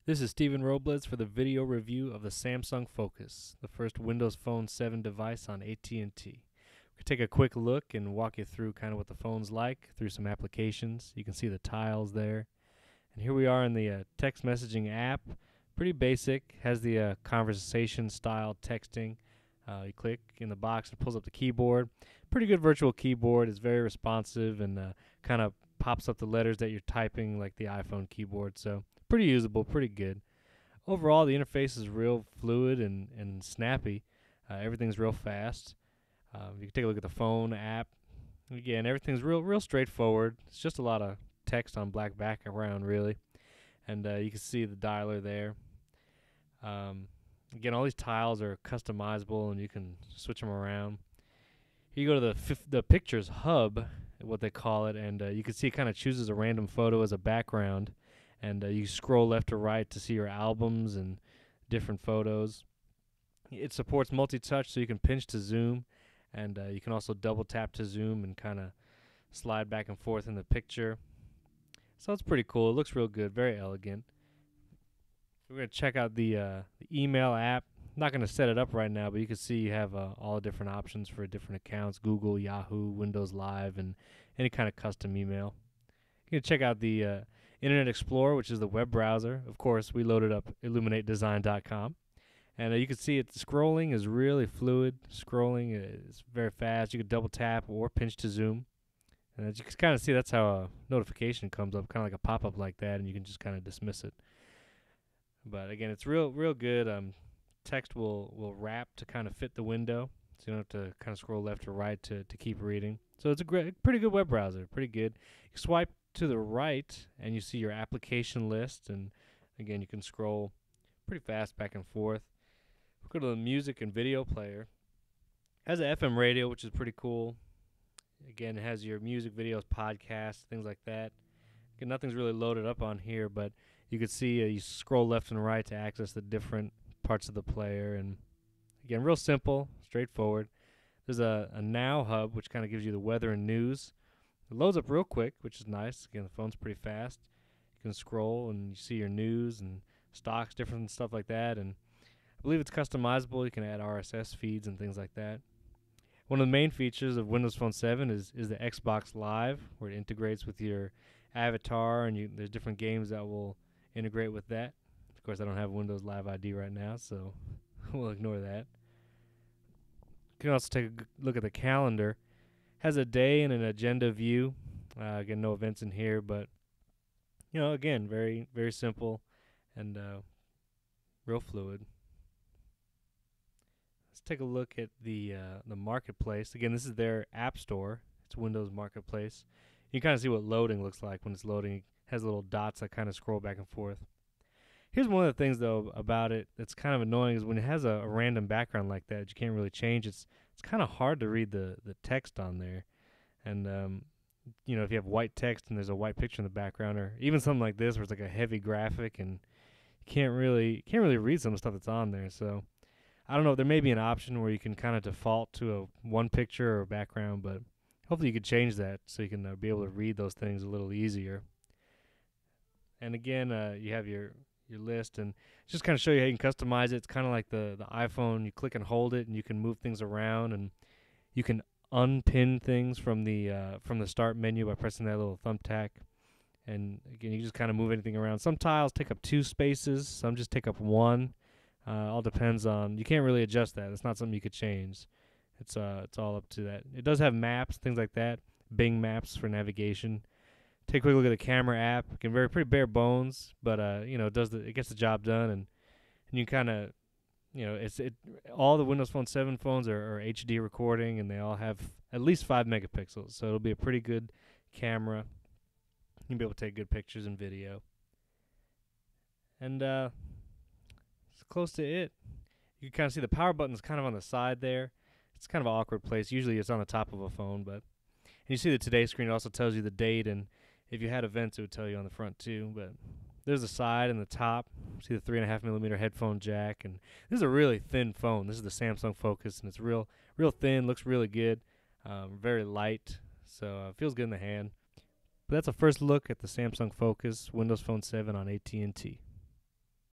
This is Steven Robles for the video review of the Samsung Focus, the first Windows Phone 7 device on AT&T. We'll take a quick look and walk you through kind of what the phone's like through some applications. You can see the tiles there. And here we are in the text messaging app. Pretty basic, has the conversation style texting. You click in the box, it pulls up the keyboard. Pretty good virtual keyboard. It's very responsive and kind of pops up the letters that you're typing like the iPhone keyboard. So pretty usable, pretty good. Overall, the interface is real fluid and snappy. Everything's real fast. You can take a look at the phone app. Again, everything's real straightforward. It's just a lot of text on black background, really. And you can see the dialer there. Again, all these tiles are customizable, and you can switch them around. Here you go to the Pictures Hub, what they call it, and you can see it kind of chooses a random photo as a background. And you scroll left to right to see your albums and different photos. It supports multi-touch, so you can pinch to zoom, and you can also double tap to zoom and kind of slide back and forth in the picture. So it's pretty cool. It looks real good, very elegant. We're going to check out the email app. I'm not going to set it up right now, but you can see you have all the different options for different accounts: Google, Yahoo, Windows Live, and any kind of custom email. You can check out the Internet Explorer, which is the web browser. Of course, we loaded up IlluminateDesign.com. And you can see it, the scrolling is really fluid. Scrolling is very fast. You can double tap or pinch to zoom. And as you can kind of see, that's how a notification comes up, kind of like a pop-up like that, and you can just kind of dismiss it. But again, it's real good. Text will wrap to kind of fit the window, so you don't have to kind of scroll left or right to keep reading. So it's a pretty good web browser, pretty good. You swipe to the right, and you see your application list, and again, you can scroll pretty fast back and forth. We'll go to the music and video player. It has an FM radio, which is pretty cool. Again, it has your music, videos, podcasts, things like that. Again, nothing's really loaded up on here, but you can see you scroll left and right to access the different parts of the player. And again, real simple, straightforward. There's a Now hub, which kind of gives you the weather and news. It loads up real quick, which is nice. Again, the phone's pretty fast. You can scroll and you see your news and stocks, different stuff like that. And I believe it's customizable. You can add RSS feeds and things like that. One of the main features of Windows Phone 7 is the Xbox Live, where it integrates with your avatar, and there's different games that will integrate with that. Of course, I don't have Windows Live ID right now, so we'll ignore that. You can also take a look at the calendar. Has a day and an agenda view. Again, no events in here, but again, very simple and real fluid. Let's take a look at the marketplace. Again, this is their app store. It's Windows Marketplace. You can kind of see what loading looks like when it's loading. It has little dots that kind of scroll back and forth. Here's one of the things, though, about it that's kind of annoying is when it has a random background like that, you can't really change. It's kind of hard to read the text on there. And, if you have white text and there's a white picture in the background, or even something like this where it's like a heavy graphic and you can't really read some of the stuff that's on there. So I don't know. There may be an option where you can kind of default to a one picture or background, but hopefully you could change that so you can be able to read those things a little easier. And again, you have your list, and just kind of show you how you can customize it. It's kind of like the iPhone. You click and hold it, and you can move things around, and you can unpin things from the start menu by pressing that little thumbtack. And again, you just kind of move anything around. Some tiles take up 2 spaces, some just take up 1. All depends on. You can't really adjust that. It's not something you could change. It's all up to that. It does have maps, things like that. Bing Maps for navigation. Take a quick look at the camera app. Again, pretty bare bones, but it gets the job done, and you kind of, all the Windows Phone 7 phones are HD recording, and they all have at least 5 megapixels, so it'll be a pretty good camera. You'll be able to take good pictures and video, and it's close to it. You can kind of see the power button's kind of on the side there. It's kind of an awkward place. Usually it's on the top of a phone, and you see the Today screen. It also tells you the date, and if you had events, it would tell you on the front too. But there's the side and the top. See the 3.5 millimeter headphone jack, and this is a really thin phone. This is the Samsung Focus, and it's real thin. Looks really good. Very light, so it feels good in the hand. But that's a first look at the Samsung Focus Windows Phone 7 on AT&T.